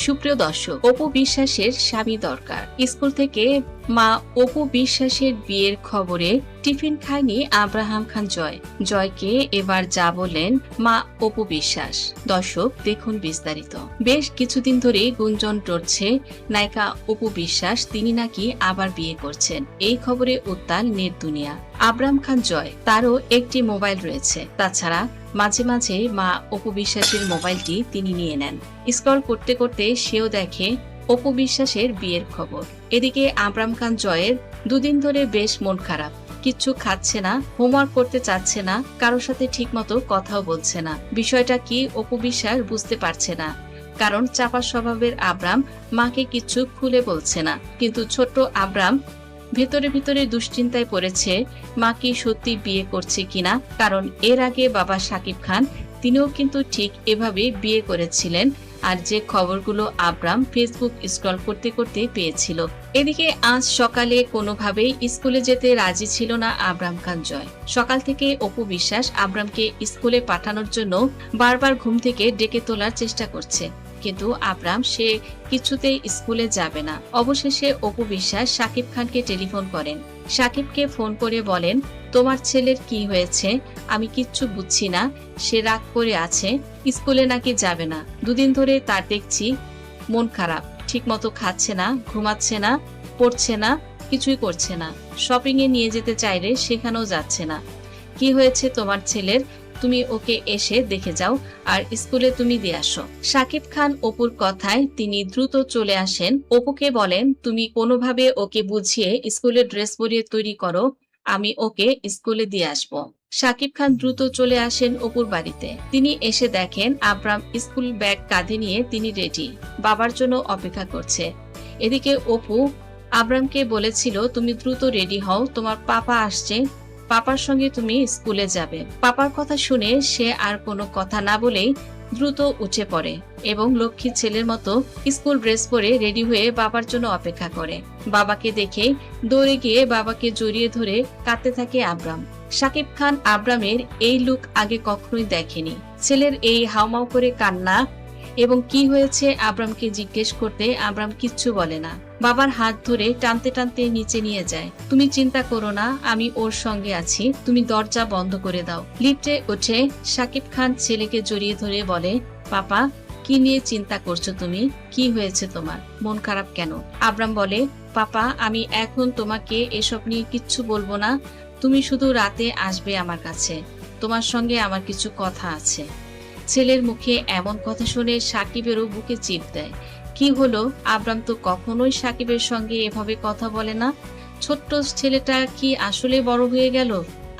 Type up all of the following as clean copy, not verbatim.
সুপ্রিয় দর্শক, অপু বিশ্বাসের স্বামী দরকার। স্কুল থেকে মা অপু বিশ্বাসের বিয়ের খবরে টিফিন খায়নি আব্রাহাম খান জয়। জয়কে এবার যা বললেন মা অপু বিশ্বাস। দর্শক দেখুন বিস্তারিত। বেশ কিছুদিন ধরে গুঞ্জন টরছে নায়িকা অপু বিশ্বাস তিনি নাকি আবার বিয়ে করছেন। এই খবরে উত্তাল নেট দুনিয়া। আব্রাহাম খান জয়, তারও একটি মোবাইল রয়েছে। তাছাড়া মাঝে মাঝে মা অপু বিশ্বাসের মোবাইলটি তিনি নিয়ে নেন। স্ক্রল করতে করতে সেও দেখে অপু বিশ্বাসের বিয়ের খবর। এদিকে আব্রাহাম খান জয়ের দুদিন ধরে বেশ মন খারাপ। কিচ্ছু খাচ্ছে না, হোমওয়ার্ক করতে চাচ্ছে না, কারোর সাথে ঠিক মতো কথাও বলছে না। বিষয়টা কি অপু বিশ্বাস বুঝতে পারছে না, কারণ চাপা স্বভাবের আব্রাহাম মাকে কিচ্ছু খুলে বলছে না। কিন্তু ছোট্ট আব্রাহাম ভেতরে ভেতরে দুশ্চিন্তায় পড়েছে মা কি সত্যি বিয়ে করছে কিনা। কারণ এর আগে বাবা সাকিব খান তিনিও কিন্তু ঠিক এভাবে বিয়ে করেছিলেন, আর যে খবরগুলো আব্রাহাম ফেসবুক স্ক্রল করতে করতে পেয়েছিল। এদিকে আজ সকালে কোনোভাবেই স্কুলে যেতে রাজি ছিল না আব্রাহাম খান জয়। সকাল থেকে অপু বিশ্বাস আব্রাহামকে স্কুলে পাঠানোর জন্য বারবার ঘুম থেকে ডেকে তোলার চেষ্টা করছে, কিন্তু আব্রাহাম সে কিছুতেই স্কুলে যাবে না। অবশেষে অপু বিশ্বাস সাকিব খানকে টেলিফোন করেন। সাকিবকে ফোন করে বলেন, তোমার ছেলের কি হয়েছে আমি কিচ্ছু বুঝছি না, সে রাগ করে আছে, স্কুলে নাকি যাবে না। দুদিন ধরে তার দেখছি মন খারাপ, ঠিক মতো খাচ্ছে না, ঘুমাচ্ছে না, পড়ছে না, কিছুই করছে না। শপিং এ নিয়ে যেতে চাইলে সেখানেও যাচ্ছে না। কি হয়েছে তোমার ছেলের, তুমি ওকে এসে দেখে যাও, আর স্কুলে তুমি দিয়ে আসো। সাকিব খান অপুর কথায় তিনি দ্রুত চলে আসেন। অপুকে বলেন, তুমি কোনোভাবে ওকে বুঝিয়ে স্কুলের ড্রেস পরিয়ে তৈরি করো, আমি ওকে স্কুলে দিয়ে আসবো। সাকিব খান দ্রুত চলে আসেন অপুর বাড়িতে। তিনি এসে দেখেন আব্রাহাম স্কুল ব্যাগ কাঁধে নিয়ে তিনি রেডি, বাবার জন্য অপেক্ষা করছে। এদিকে অপু আব্রাহামকে বলেছিল, তুমি দ্রুত রেডি হও, তোমার পাপা আসছে, পাপার সঙ্গে তুমি স্কুলে যাবে। পাপার কথা শুনে সে আর কোনো কথা না বলেই দ্রুত উঠে পড়ে এবং লক্ষ্মী ছেলের মতো স্কুল ড্রেস পরে রেডি হয়ে বাবার জন্য অপেক্ষা করে। বাবাকে দেখে দৌড়ে গিয়ে বাবাকে জড়িয়ে ধরে কাঁদতে থাকে আব্রাহাম। সাকিব খান আব্রাহামের এই লুক আগে কখনোই দেখেনি। ছেলের এই হাউমাউ করে কান্না এবং কি হয়েছে আব্রাহামকে জিজ্ঞেস করতে আব্রাহাম কিচ্ছু বলে না। বাবার হাত ধরে টানতে টানতে নিচে নিয়ে যায়। তুমি চিন্তা করো না, আমি ওর সঙ্গে আছি, তুমি দরজা বন্ধ করে দাও। লিফটে উঠে সাকিব খান ছেলেকে জড়িয়ে ধরে বলে, পাপা কি নিয়ে চিন্তা করছো তুমি, কি হয়েছে তোমার, মন খারাপ কেন? আব্রাহাম বলে, পাপা আমি এখন তোমাকে এসব নিয়ে কিচ্ছু বলবো না, তুমি শুধু রাতে আসবে আমার কাছে, তোমার সঙ্গে আমার কিছু কথা আছে। ছেলের মুখে এমন কথা শুনে সাকিবেরও বুকে চিপ দেয়। কি হলো, আব্রাহাম তো কখনোই সাকিবের সঙ্গে এভাবে কথা বলে না। ছোট্ট ছেলেটা কি আসলে বড় হয়ে গেল?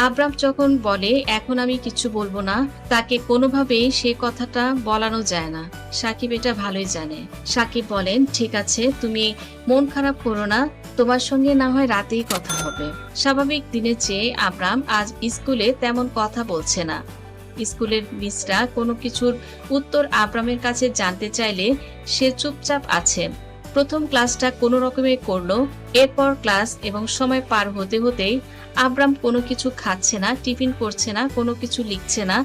আব্রাহাম যখন বলে এখন আমি কিছু বলবো না, তাকে কোনোভাবেই সে কথাটা বলানো যায় না। সাকিব এটা ভালোই জানে। সাকিব বলেন, ঠিক আছে, তুমি মন খারাপ করো না, তোমার সঙ্গে না হয় রাতেই কথা হবে। স্বাভাবিক দিনের চেয়ে আব্রাহাম আজ স্কুলে তেমন কথা বলছে না। স্কুলের মিসরা কোনো কিছুর উত্তর আব্রাহামের কাছে জানতে চাইলে সে চুপচাপ আছে। প্রথম ক্লাসটা কোনো রকমে করলো, এরপর ক্লাস এবং সময় পার হতে হতেই আব্রাহাম কোনো কিছু খাচ্ছে না, টিফিন করছে না, কোনো কিছু লিখছে না।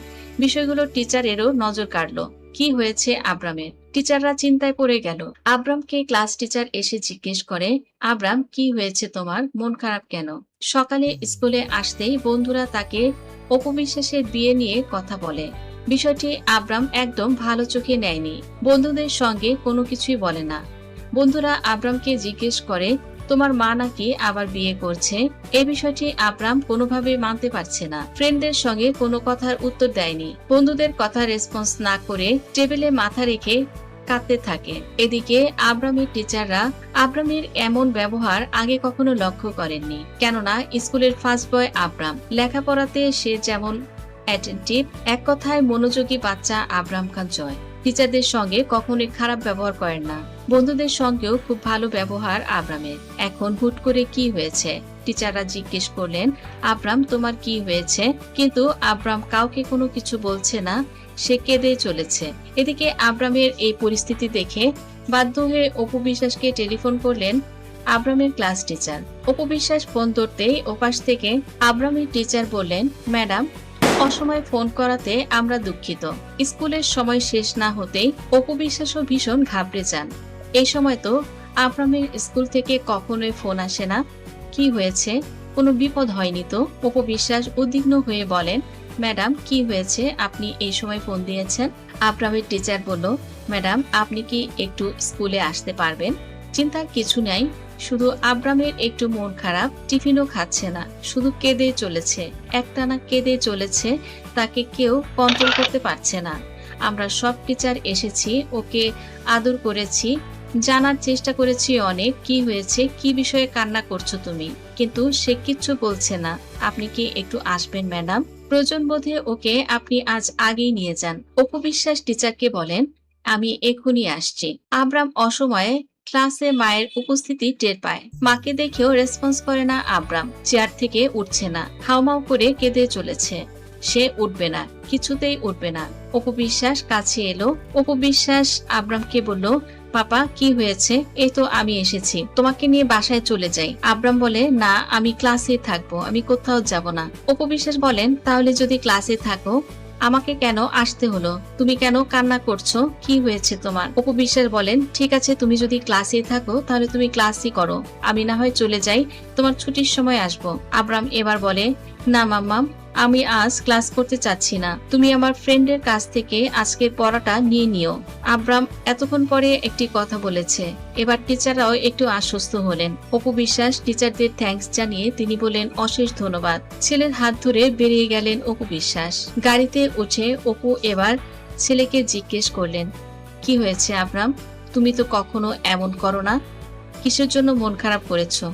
বিষয়গুলো টিচারেরও নজর কাড়লো। কি হয়েছে আব্রাহামের? টিচাররা চিন্তায় পড়ে গেল। আব্রাহামকে ক্লাস টিচার এসে জিজ্ঞেস করে, আব্রাহাম কি হয়েছে তোমার, মন খারাপ কেন? সকালে স্কুলে আসতেই বন্ধুরা তাকে অপু বিশ্বাসের বিয়ে নিয়ে কথা বলে। বিষয়টি আব্রাহাম একদম ভালো চোখে নেয়নি। বন্ধুদের সঙ্গে কোনো কিছুই বলে না। বন্ধুরা আব্রাহামকে জিজ্ঞেস করে, তোমার মা নাকি আবার বিয়ে করছে। এই বিষয়টি আব্রাহাম কোনোভাবে মানতে পারছে না। ফ্রেন্ডদের সঙ্গে কোনো কথার উত্তর দেয়নি। বন্ধুদের কথা রেসপন্স না করে টেবিলে মাথা রেখে কাঁদতে থাকে। এদিকে আব্রাহামের টিচাররা আব্রাহামের এমন ব্যবহার আগে কখনো লক্ষ্য করেননি, কেননা স্কুলের ফার্স্ট বয় আব্রাহাম। লেখাপড়াতে সে যেমন অ্যাটেন্টিভ, এক কথায় মনোযোগী বাচ্চা আব্রাহাম খান জয়। টিচারদের সঙ্গে কখনোই খারাপ ব্যবহার করেন না। বন্ধুদের সঙ্গেও খুব ভালো ব্যবহার আব্রাহামের। এখন হুট করে কি হয়েছে? টিচাররা জিজ্ঞেস করলেন, আব্রাহাম তোমার কি হয়েছে? কিন্তু আব্রাহাম কাউকে কোনো কিছু বলছে না, সে কেঁদে চলেছে। এদিকে আব্রাহামের এই পরিস্থিতি দেখে বাধ্য হয়ে অপু বিশ্বাসকে টেলিফোন করলেন আব্রাহামের class teacher. Apu Biswas phone ধরতেই ওপাশ থেকে আব্রাহামের টিচার বললেন, ম্যাডাম অসময়ে ফোন করাতে আমরা দুঃখিত। স্কুলের সময় শেষ না হতেই অপু বিশ্বাসও ভীষণ ঘাবড়ে যান। এই সময় তো আবরামের স্কুল থেকে কখনোই ফোন আসে না। কি হয়েছে? কোনো বিপদ হয়নি তো? অপু বিশ্বাস উদ্বিগ্ন হয়ে বলেন, ম্যাডাম কি হয়েছে, আপনি এই সময় ফোন দিয়েছেন? আবরামের টিচার বলল, ম্যাডাম আপনি কি একটু স্কুলে আসতে পারবেন? চিন্তার কিছু নাই, শুধু আবরামের একটু মন খারাপ, টিফিনও খাচ্ছে না, শুধু কেঁদে চলেছে, একটানা কেঁদে চলেছে, তাকে কেউ কন্ট্রোল করতে পারছে না। আমরা সব টিচার এসেছি, ওকে আদর করেছি, জানার চেষ্টা করেছি অনেক, কি হয়েছে, কি বিষয়ে কান্না করছো তুমি, কিন্তু সে কিচ্ছু বলছে না। আপনি কি একটু আসবেন ম্যাডাম? প্রয়োজন বোধে ওকে আপনি আজ আগেই নিয়ে যান। অপু বিশ্বাস টিচারকে বলেন, আমি এখনই আসছি। আবরাম অসময়ে ক্লাসে মায়ের উপস্থিতি টের পায়। মাকে দেখেও রেসপন্স করে না আবরাম। চেয়ার থেকে উঠছে না, হাউমাউ করে কেঁদে চলেছে। সে উঠবে না, কিছুতেই উঠবে না। অপু বিশ্বাস কাছে এলো। অপু বিশ্বাস আবরামকে বলল, পাপা কি হয়েছে? এই তো আমি এসেছি, তোমাকে নিয়ে বাসায় চলে যাই। আবরাম বলে, না আমি ক্লাসে থাকবো, আমি কোথাও যাব না। অপু বিশ্বাস বলেন, তাহলে যদি ক্লাসে থাকো আমাকে কেন আসতে হলো? তুমি কেন কান্না করছো? কি হয়েছে তোমার? অপু বিশ্বাস বলেন, ঠিক আছে তুমি যদি ক্লাসে থাকো তাহলে তুমি ক্লাসই করো, আমি না হয় চলে যাই, তোমার ছুটির সময় আসবো। আবরাম এবার বলে, না মাম্মাম, আমি আজ ক্লাস করতে চাচ্ছি না, তুমি আমার ফ্রেন্ডের কাছ থেকে আজকের পড়াটা নিয়ে নিও। আবরাম এতক্ষণ পরে একটি কথা বলেছে, এবার টিচাররাও একটু আশ্বস্ত হলেন। অপু বিশ্বাস টিচারদের থ্যাঙ্কস জানিয়ে তিনি বলেন, অশেষ ধন্যবাদ। ছেলের হাত ধরে বেরিয়ে গেলেন অপু বিশ্বাস। গাড়িতে উঠে অপু এবার ছেলেকে জিজ্ঞেস করলেন, কি হয়েছে আবরাম? তুমি তো কখনো এমন করো না, কিসের জন্য মন খারাপ করেছো?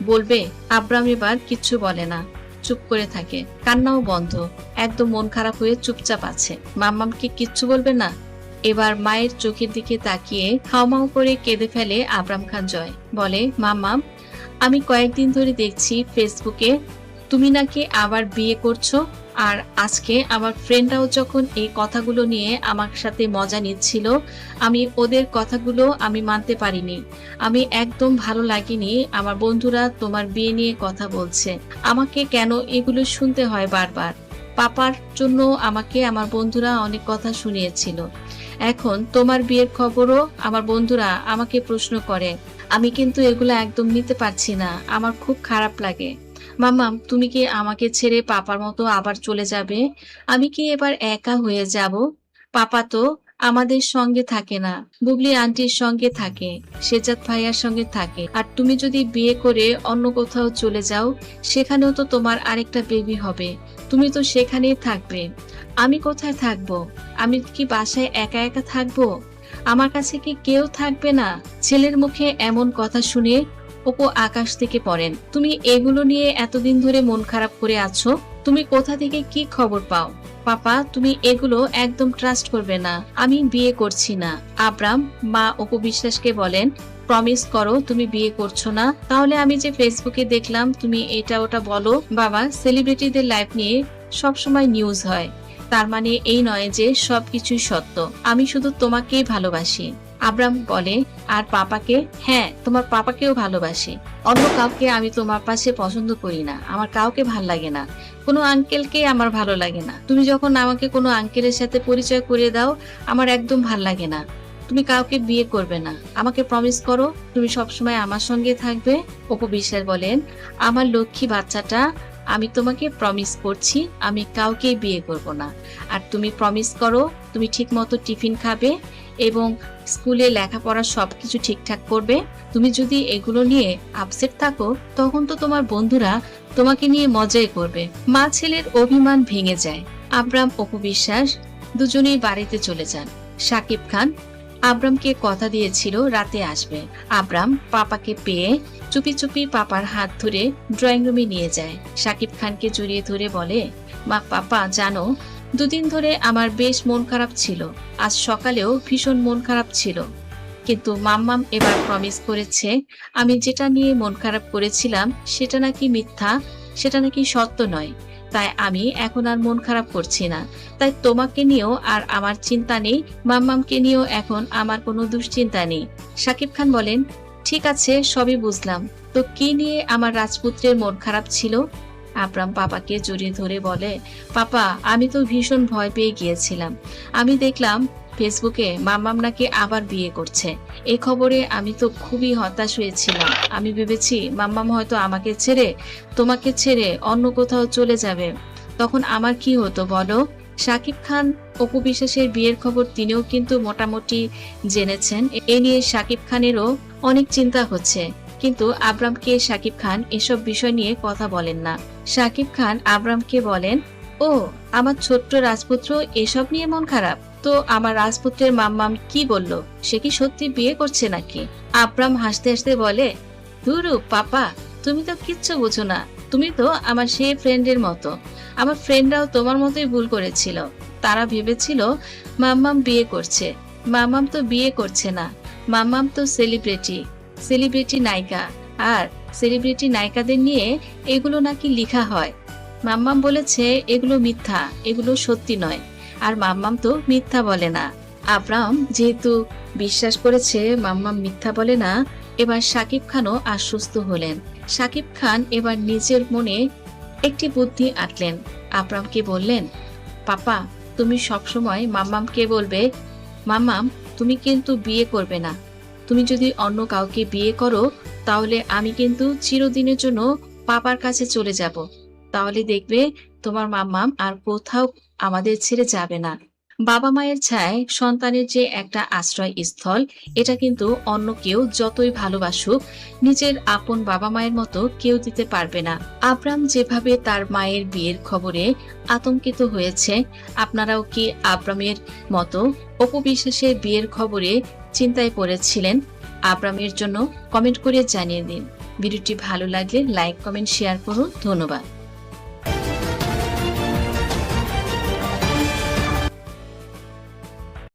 বলবে? আবরাম এবার কিচ্ছু বলে না, চুপ করে থাকে, কান্নাও বন্ধ, একদম মন খারাপ হয়ে চুপচাপ আছে। মাম্মামকে কিচ্ছু বলবে না? এবার মায়ের চোখের দিকে তাকিয়ে হাউমাউ করে কেঁদে ফেলে আবরাম খান জয়। বলে, মাম্মাম আমি কয়েকদিন ধরে দেখছি ফেসবুকে তুমি নাকি আবার বিয়ে করছো, আর আজকে আমার ফ্রেন্ডরাও যখন এই কথাগুলো নিয়ে আমার সাথে মজা নিচ্ছিল, আমি ওদের কথাগুলো আমি মানতে পারিনি, আমি একদম ভালো লাগেনি। আমার বন্ধুরা তোমার বিয়ে নিয়ে কথা বলছে, আমাকে কেন এগুলো শুনতে হয় বারবার? পাপার জন্য আমাকে আমার বন্ধুরা অনেক কথা শুনিয়েছিল, এখন তোমার বিয়ের খবরও আমার বন্ধুরা আমাকে প্রশ্ন করে, আমি কিন্তু এগুলো একদম নিতে পারছি না, আমার খুব খারাপ লাগে। মাম্মাম তুমি কি আমাকে ছেড়ে পাপার মতো আবার চলে যাবে? আমি কি এবার একা হয়ে যাব? পাপা তো আমাদের সঙ্গে থাকে না, বুবলি আন্টির সঙ্গে থাকে, সেজাদ ভাইয়ার সঙ্গে থাকে, আর তুমি যদি বিয়ে করে অন্য কোথাও চলে যাও, সেখানেও তো তোমার আরেকটা বেবি হবে, তুমি তো সেখানেই থাকবে। আমি কোথায় থাকবো? আমি কি বাসায় একা একা থাকবো? আমার কাছে কি কেউ থাকবে না? ছেলের মুখে এমন কথা শুনে অপু আকাশ থেকে পড়েন। তুমি এগুলো নিয়ে এতদিন ধরে মন খারাপ করে আছো, তুমি কোথা থেকে কি খবর পাও? পাপা তুমি এগুলো একদম ট্রাস্ট করবে না, আমি বিয়ে করছি না। আবরাম মা অপু বিশ্বাসকে বলেন, প্রমিস করো তুমি বিয়ে করছো না, তাহলে আমি যে ফেসবুকে দেখলাম তুমি এটা ওটা বলো। বাবা সেলিব্রিটিদের লাইফ নিয়ে সবসময় নিউজ হয়, তার মানে এই নয় যে সবকিছুই সত্য, আমি শুধু তোমাকেই ভালোবাসি। আবরাম বলে, আর পাপাকে? হ্যাঁ তোমার পাপাকেও ভালোবাসি, অন্য কাউকে আমি তোমার পাশে পছন্দ করি না, আমার কাউকে ভাল লাগে না, কোনো আঙ্কেলকে আমার ভালো লাগে না, তুমি যখন আমাকে কোনো আঙ্কেলের সাথে পরিচয় করিয়ে দাও আমার একদম ভাল লাগে না। তুমি কাউকে বিয়ে করবে না, আমাকে প্রমিস করো তুমি সবসময় আমার সঙ্গে থাকবে। অপু বিশ্বাস বলেন, আমার লক্ষ্মী বাচ্চাটা, আমি তোমাকে প্রমিস করছি আমি কাউকে বিয়ে করব না, আর তুমি প্রমিস করো তুমি ঠিক মতো টিফিন খাবে এবং স্কুলে লেখাপড়া সবকিছু ঠিকঠাক করবে। তুমি যদি এগুলো নিয়ে আপসেট থাকো তখন তো তোমার বন্ধুরা তোমাকে নিয়ে মজাই করবে। মা ছেলের অভিমান ভেঙে যায়। আবরাম অপু বিশ্বাস দুজনেই বাড়িতে চলে যান। শাকিব খান আবরামকে কথা দিয়েছিল রাতে আসবে। আবরাম পাপাকে পেয়ে চুপি চুপি পাপার হাত ধরে ড্রয়িং রুমে নিয়ে যায়। শাকিব খানকে জড়িয়ে ধরে বলে, মা পাপা জানো দুদিন ধরে আমার বেশ মন খারাপ ছিল, আজ সকালেও ভীষণ মন খারাপ ছিল, কিন্তু মাম্মাম এবার প্রমিস করেছে আমি যেটা নিয়ে মন খারাপ করেছিলাম সেটা নাকি মিথ্যা, সেটা নাকি সত্য নয়, তাই আমি এখন আর মন খারাপ করছি না, তাই তোমাকে নিয়েও আর আমার চিন্তা নেই, মাম্মামকে নিয়েও এখন আমার কোনো দুশ্চিন্তা নেই। শাকিব খান বলেন, ঠিক আছে সবই বুঝলাম, তো কি নিয়ে আমার রাজপুত্রের মন খারাপ ছিল? আবরাম পাপাকে জড়িয়ে ধরে বলে, পাপা, আমি তো ভীষণ ভয় পেয়ে গিয়েছিলাম। আমি দেখলাম ফেসবুকে মাম্মাম নাকি আবার বিয়ে করছে। এই খবরে আমি তো খুবই হতাশ হয়েছিলাম। আমি ভেবেছি মাম্মাম হয়তো আমাকে ছেড়ে, তোমাকে ছেড়ে অন্য কোথাও চলে যাবে। তখন আমার কি হতো বলো? শাকিব খান অপু বিশ্বাসের বিয়ের খবর তিনিও কিন্তু মোটামুটি জেনেছেন। এ নিয়ে শাকিব খানেরও অনেক চিন্তা হচ্ছে, কিন্তু আবরামকে শাকিব খান এসব বিষয় নিয়ে কথা বলেন না। শাকিব খান আবরামকে বলেন, ও, আমার ছোট্ট রাজপুত্র এসব নিয়ে মন খারাপ? তো আমার রাজপুত্রের মাম্মাম কি বলল? সে কি সত্যি বিয়ে করছে নাকি? আবরাম হাসতে হাসতে বলে, ধুরু পাপা, তুমি তো কিচ্ছু বোঝো না। তুমি তো আমার সেই ফ্রেন্ডের মতো। আমার ফ্রেন্ডরাও তোমার মতোই ভুল করেছিল। তারা ভেবেছিল মাম্মাম বিয়ে করছে। মাম্মাম তো বিয়ে করছে না। মাম্মাম তো সেলিব্রিটি নায়িকা। আর সেলিব্রিটি নায়িকাদের নিয়ে এগুলো নাকি লেখা হয়। মাম্মাম বলেছে এগুলো মিথ্যা, এগুলো সত্যি নয়। আর মাম্মাম তো মিথ্যা বলে না। আবরাম যেহেতু বিশ্বাস করেছে মাম্মাম মিথ্যা বলে না, এবার শাকিব খানও আশ্বস্ত হলেন। শাকিব খান এবার নিজের মনে একটি বুদ্ধি আঁটলেন। আবরামকে বললেন, পাপা, তুমি সবসময় মাম্মামকে বলবে, মাম্মাম, তুমি কিন্তু বিয়ে করবে না। তুমি যদি অন্য কাউকে বিয়ে করো, তাহলে আমি কিন্তু চিরদিনের জন্য পাপার কাছে চলে যাব। তাহলে দেখবে তোমার মাম্মাম আর কোথাও আমাদের ছেড়ে যাবে না। বাবা মায়ের ছায় সন্তানের যে একটা আশ্রয় স্থল, এটা কিন্তু অন্য কেউ যতই ভালোবাসুক নিজের আপন বাবা মায়ের মতো কেউ দিতে পারবে না। আবরাম যেভাবে তার মায়ের বিয়ের খবরে আতঙ্কিত হয়েছে, আপনারাও কি আবরামের মতো অপু বিশ্বাসের বিয়ের খবরে চিন্তায় পড়েছিলেন? আবরামের জন্য কমেন্ট করে জানিয়ে দিন। ভিডিওটি ভালো লাগলে লাইক, কমেন্ট, শেয়ার করুন। ধন্যবাদ।